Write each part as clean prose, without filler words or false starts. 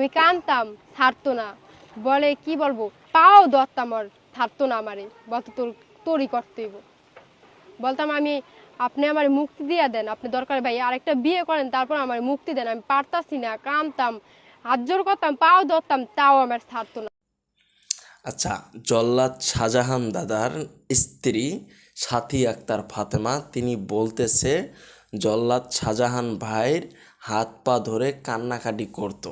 আমি কাঁদতাম, ছাড়তো না। বলে কি বলবো, পাও ধরতাম, আর ছাড়তো না আমারে, বলতো তোরই করতে হইব। বলতাম আমি, আপনি আমার মুক্তি দিয়ে দেন, আপনি দরকার ভাই আরেকটা বিয়ে করেন, তারপর আমার মুক্তি দেন, আমি পারতাছি না। কাঁদতাম, হাত জোর করতাম, পাও ধরতাম, তাও আমার ছাড়তো না। আচ্ছা, জল্লাদ শাহজাহান দাদার স্ত্রী সাথী আক্তার ফাতেমা তিনি বলতেছে জল্লাদ শাহজাহান ভাইয়ের হাত পা ধরে কান্নাকাটি করত।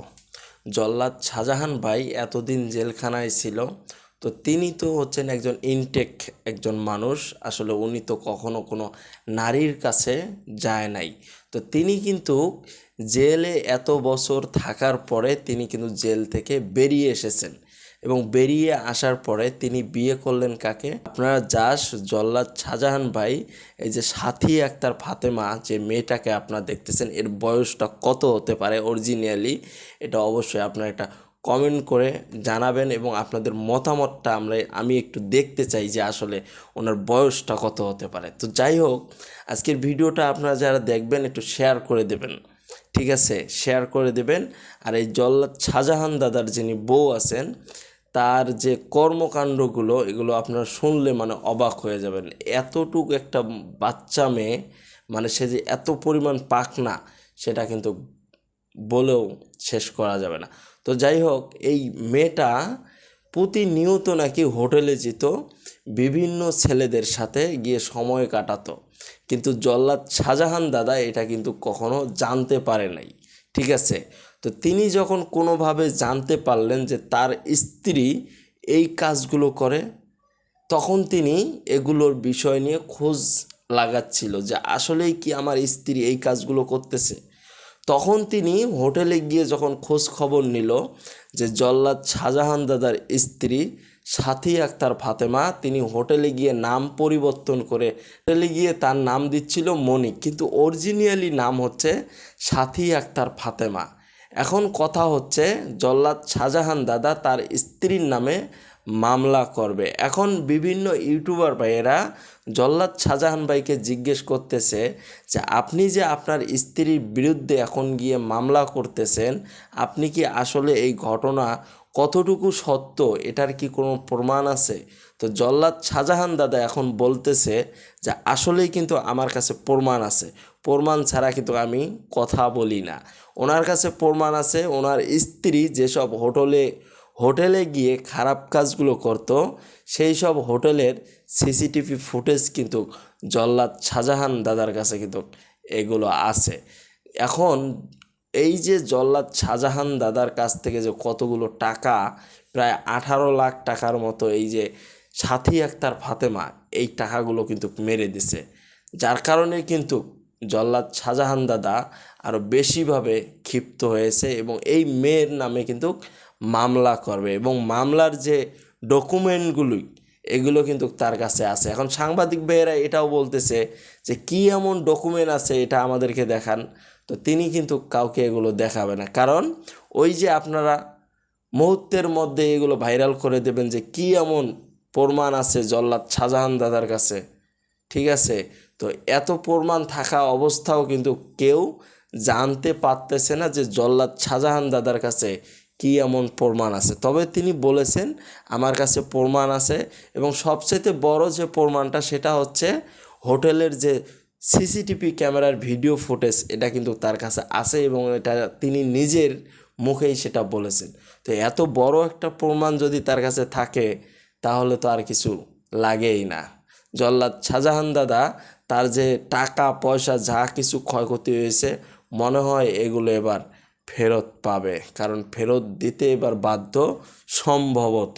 জল্লাদ শাহজাহান ভাই এতদিন জেলখানায় ছিল, তো তিনি তো হচ্ছেন একজন ইনটেক একজন মানুষ। আসলে উনি তো কখনো কোনো নারীর কাছে যায় নাই। তো তিনি কিন্তু জেলে এত বছর থাকার পরে তিনি কিন্তু জেল থেকে বেরিয়ে এসেছেন, এবং বেরিয়ে আসার পরে তিনি বিয়ে করলেন কাকে? আপনারা জল্লাদ শাহজাহান ভাই এই যে সাথী আক্তার ফাতেমা যে মেয়েটাকে আপনারা দেখতেছেন, এর বয়সটা কত হতে পারে অরিজিনালি, এটা অবশ্যই আপনারা একটা কমেন্ট করে জানাবেন, এবং আপনাদের মতামতটা আমি একটু দেখতে চাই যে আসলে ওনার বয়সটা কত হতে পারে। তো যাই হোক, আজকের ভিডিওটা আপনারা যারা দেখবেন একটু শেয়ার করে দেবেন, ঠিক আছে? শেয়ার করে দেবেন। আর এই জল্লাদ শাহজাহান দাদার যিনি বউ আছেন, তার যে কর্মকাণ্ডগুলো, এগুলো আপনারা শুনলে মানে অবাক হয়ে যাবেন। এতটুকু একটা বাচ্চা মেয়ে, মানে সে যে এত পরিমাণ পাকনা, সেটা কিন্তু বলেও শেষ করা যাবে না। তো যাই হোক, এই মেয়েটা প্রতিনিয়ত নাকি হোটেলে যেত, বিভিন্ন ছেলেদের সাথে গিয়ে সময় কাটাতো, কিন্তু জল্লাদ শাহজাহান দাদা এটা কিন্তু কখনো জানতে পারে নাই, ঠিক আছে? তো তিনি যখন কোনোভাবে জানতে পারলেন যে তার স্ত্রী এই কাজগুলো করে, তখন তিনি এগুলোর বিষয় নিয়ে খোঁজ লাগাচ্ছিল যে আসলেই কি আমার স্ত্রী এই কাজগুলো করতেছে। তখন তিনি হোটেলে গিয়ে যখন খোঁজ খবর নিল যে জল্লাদ শাহজাহান দাদার স্ত্রী সাথী আক্তার ফাতেমা, তিনি হোটেলে গিয়ে নাম পরিবর্তন করে হোটেলে গিয়ে তার নাম দিচ্ছিল মনিক, কিন্তু অরিজিনালি নাম হচ্ছে সাথী আক্তার ফাতেমা। এখন কথা হচ্ছে জল্লাদ শাহজাহান দাদা তার স্ত্রীর নামে মামলা করবে। এখন বিভিন্ন ইউটিউবার ভাইয়েরা জল্লাদ শাহজাহান ভাইকে জিজ্ঞেস করতেছে যে আপনি যে আপনার স্ত্রীর বিরুদ্ধে এখন গিয়ে মামলা করতেছেন, আপনি কি আসলে এই ঘটনা কতটুকু সত্য, এটার কি কোনো প্রমাণ আছে? তো জল্লাদ শাহজাহান দাদা এখন বলতেছে যে আসলেই কিন্তু আমার কাছে প্রমাণ আছে, প্রমাণ ছাড়া কিন্তু আমি কথা বলি না। ওনার কাছে প্রমাণ আছে, ওনার স্ত্রী যেসব হোটেলে গিয়ে খারাপ কাজগুলো করত, সেই সব হোটেলের সিসিটিভি ফুটেজ কিন্তু জল্লাদ শাহজাহান দাদার কাছে কিন্তু এগুলো আছে। এখন এই যে জল্লাদ শাহজাহান দাদার কাছ থেকে যে কতগুলো টাকা, প্রায় 18 লাখ টাকার মতো এই যে সাথী আক্তার ফাতেমা এই টাকাগুলো কিন্তু মেরে দিছে, যার কারণে কিন্তু জল্লাদ শাহজাহান দাদা আরও বেশিভাবে ক্ষিপ্ত হয়েছে, এবং এই মেয়ের নামে কিন্তু মামলা করবে, এবং মামলার যে ডকুমেন্টগুলি এগুলো কিন্তু তার কাছে আছে। এখন সাংবাদিক ভাইয়েরা এটাও বলতেছে যে কী এমন ডকুমেন্ট আছে এটা আমাদেরকে দেখান। তো তিনি কিন্তু কাউকে এগুলো দেখাবে না, কারণ ওই যে আপনারা মুহূর্তের মধ্যে এগুলো ভাইরাল করে দেবেন যে কী এমন প্রমাণ আছে জল্লাদ শাহজাহান দাদার কাছে, ঠিক আছে? তো এত প্রমাণ থাকা অবস্থাও কিন্তু কেউ জানতে পারতেছে না যে জল্লাদ শাহজাহান দাদার কাছে কী এমন প্রমাণ আছে। তবে তিনি বলেছেন আমার কাছে প্রমাণ আছে, এবং সবচেয়ে বড় যে প্রমাণটা সেটা হচ্ছে হোটেলের যে সিসিটিভি ক্যামেরার ভিডিও ফুটেজ, এটা কিন্তু তার কাছে আছে, এবং এটা তিনি নিজের মুখেই সেটা বলেছেন। তো এত বড় একটা প্রমাণ যদি তার কাছে থাকে, তাহলে তো আর কিছু লাগেই না। জল্লাদ শাহজাহান দাদা তার যে টাকা পয়সা যা কিছু ক্ষয়ক্ষতি হয়েছে, মনে হয় এগুলো এবার ফেরত পাবে, কারণ ফেরত দিতে এবার বাধ্য সম্ভবত।